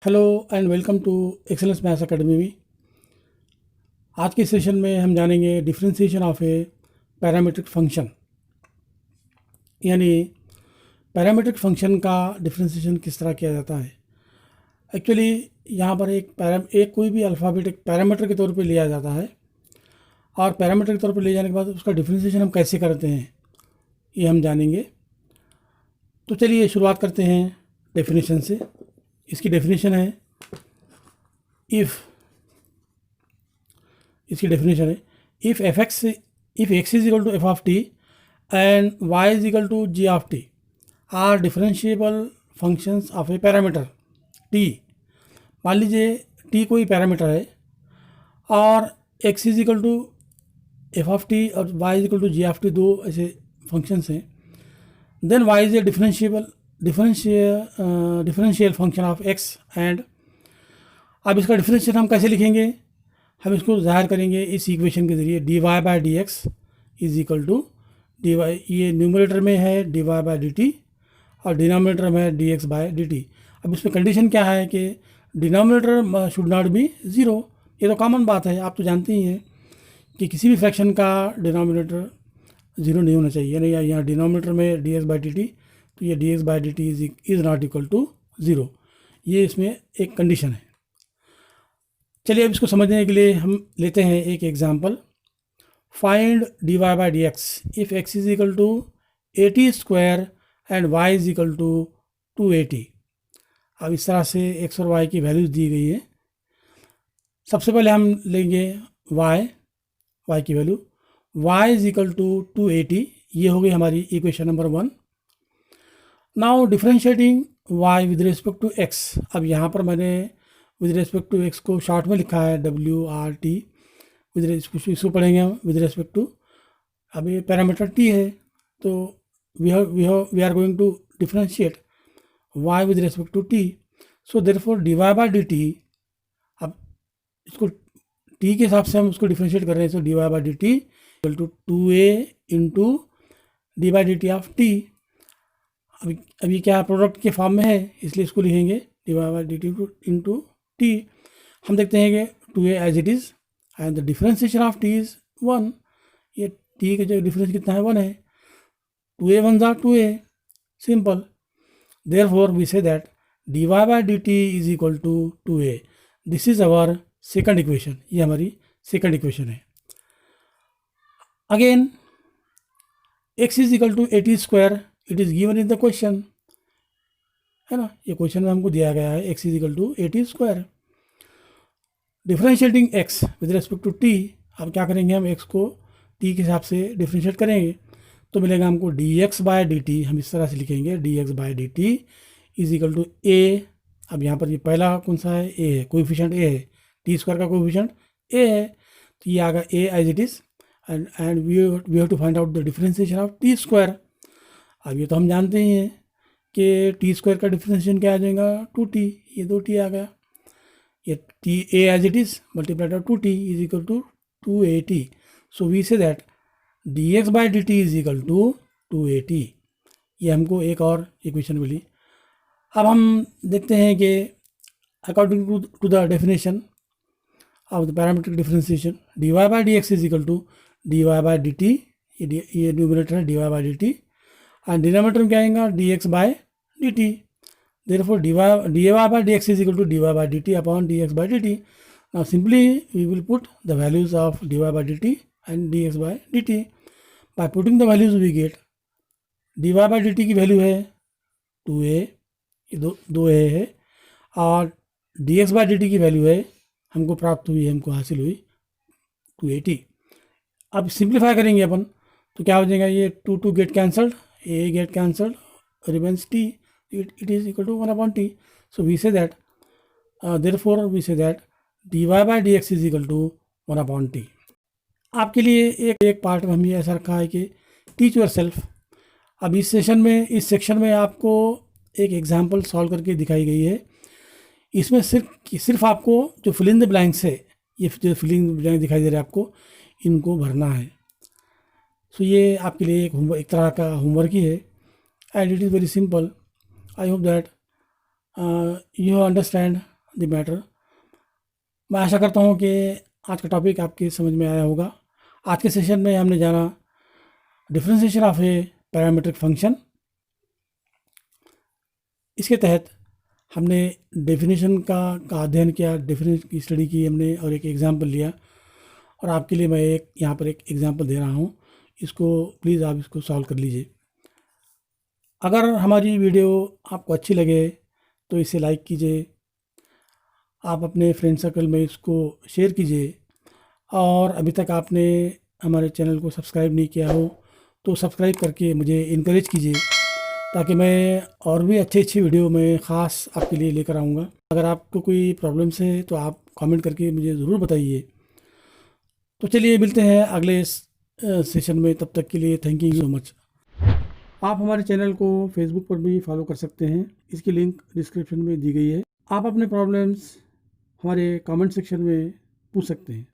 Hello and welcome to excellence maths academy में। आज के सेशन में हम जानेंगे differentiation of a parametric function, यानी पैरामीट्रिक फंक्शन का डिफरेंशिएशन किस तरह किया जाता है। एक्चुअली यहाँ पर एक कोई भी अल्फ़ाबेट एक पैरामीटर के तौर पे लिया जाता है और पैरामीटर के तौर पे ले जाने के बाद उसका डिफरेंशिएशन हम कैसे करते हैं ये हम जानेंगे। तो चलिए शुरुआत करते हैं डेफिनेशन से। इसकी डेफिनेशन है इसकी डेफिनेशन है if x is equal to f of t and y is equal to g of t are differentiable functions of a parameter t. मान लीजिए टी कोई पैरामीटर है और x is equal to f of t और y is equal to g of t, दो ऐसे functions हैं। Then y is a differential function of x and अब इसका डिफरेंशियल हम कैसे लिखेंगे, हम इसको ज़ाहिर करेंगे इस इक्वेशन के ज़रिए d y by d x is equal to d y, ये न्यूमरेटर में है d y by d t और डिनोमिनेटर में है d x by d t. अब इसमें कंडीशन क्या है कि denominator should not be zero. ये तो कॉमन बात है, आप तो जानते ही हैं कि किसी भी फ्रैक्शन का डिनोमिनेटर ज़ीरो नहीं होना चाहिए। यानी यहाँ डिनोमिनेटर में d x by d t, तो ये d x by d t is not equal to zero. ये इसमें एक कंडीशन है। चलिए अब इसको समझने के लिए हम लेते हैं एक example. Find d y by d x if x is equal to 80 square and y is equal to 280। अब इस तरह से एक्स और वाई की वैल्यूज़ दी गई है। सबसे पहले हम लेंगे वाई की value, y is equal to 280। ये हो गई हमारी equation number 1। Now differentiating y with respect to x. अब यहाँ पर मैंने विद रिस्पेक्ट टू एक्स को शॉर्ट में लिखा है WRT। इसको पढ़ेंगे हम विद रिस्पेक्ट टू, अब ये पैरामीटर टी है तो we are going to differentiate y with respect to t. So therefore d y by d t, अब इसको टी के हिसाब से हम उसको डिफरेंशिएट कर रहे हैं। So d y by d t equal to 2a into d by d t of t. अभी क्या प्रोडक्ट के फॉर्म में है, इसलिए इसको लिखेंगे d y by d t into t. हम देखते हैं कि 2a as it is and the differentiation of t is 1। ये टी का जो डिफरेंस कितना है 1 है। 2a 1 ज़ा 2a, simple. Therefore we say that d y by d t is equal to 2a। This is our second equation, ये हमारी second equation है। Again x is equal to 80 square, it is given in the question, है ना। ये question में हमको दिया गया है x is equal to 80 square. Differentiating x with respect to t, अब क्या करेंगे, हम x को t के हिसाब से डिफरेंशिएट करेंगे तो मिलेगा हमको dx बाय dt। हम इस तरह से लिखेंगे dx by dt is equal to a। अब यहाँ पर ये पहला कौन सा है, a है, कोएफिशिएंट a है, टी स्क्वायर का कोएफिशिएंट a है, तो ये आ गया a as it is and we have to find out the differentiation of t square. अब ये तो हम जानते ही हैं कि टी स्क्वायर का डिफरेंशिएशन क्या आ जाएगा 2t, ये 2t आ गया। ये t a as it is multiplied by 2t is equal to 280। So we say that dx by dt is equal to 280। ये हमको एक और इक्वेशन मिली। अब हम देखते हैं कि according to the definition of the parametric differentiation dy by dx is equal to dy by dt, ये न्यूमरेटर है dy by dt and denominator में क्या आएगा dx by dt। Therefore dy by dx is equal to dy by dt upon dx by dt। Now simply we will put the values of dy by dt and dx by dt। By putting the values we gate dy by dt की value है 2a, ये दो a है, और dx by dt की value है हमको प्राप्त हुई है, हमको हासिल हुई 280। अब सिंप्लीफाई करेंगे अपन तो क्या हो जाएगा, ये 2 get cancelled, a get cancelled, remains t, it is equal to 1 upon t. So we say that therefore we say that dy by dx is equal to 1 upon t. आपके लिए एक पार्ट में हमने ऐसा रखा है कि टीच योर सेल्फ। अब इस सेक्शन में आपको एक एग्जांपल सॉल्व करके दिखाई गई है। इसमें सिर्फ आपको जो फिल इन द ब्लैंक्स है, ये जो फिल इन द ब्लैंक दिखाई दे रहा है आपको, इनको भरना है। सो ये आपके लिए एक तरह का होमवर्क ही है and it is very simple. I hope that you understand the matter. मैं आशा करता हूँ कि आज का टॉपिक आपके समझ में आया होगा। आज के सेशन में हमने जाना differentiation of a parametric function. इसके तहत हमने डेफिनेशन का अध्ययन किया, डेफिनेशन की स्टडी की हमने और एक एग्जाम्पल लिया। और आपके लिए मैं यहाँ पर एक एग्जाम्पल दे रहा हूँ, इसको प्लीज़ आप इसको सॉल्व कर लीजिए। अगर हमारी वीडियो आपको अच्छी लगे तो इसे लाइक कीजिए, आप अपने फ्रेंड सर्कल में इसको शेयर कीजिए, और अभी तक आपने हमारे चैनल को सब्सक्राइब नहीं किया हो तो सब्सक्राइब करके मुझे इनकरेज कीजिए, ताकि मैं और भी अच्छी वीडियो में ख़ास आपके लिए लेकर आऊँगा। अगर आपको कोई प्रॉब्लम्स है तो आप कमेंट करके मुझे ज़रूर बताइए। तो चलिए मिलते हैं अगले सेशन में, तब तक के लिए थैंक यू सो मच। आप हमारे चैनल को फेसबुक पर भी फॉलो कर सकते हैं, इसकी लिंक डिस्क्रिप्शन में दी गई है। आप अपने प्रॉब्लम्स हमारे कमेंट सेक्शन में पूछ सकते हैं।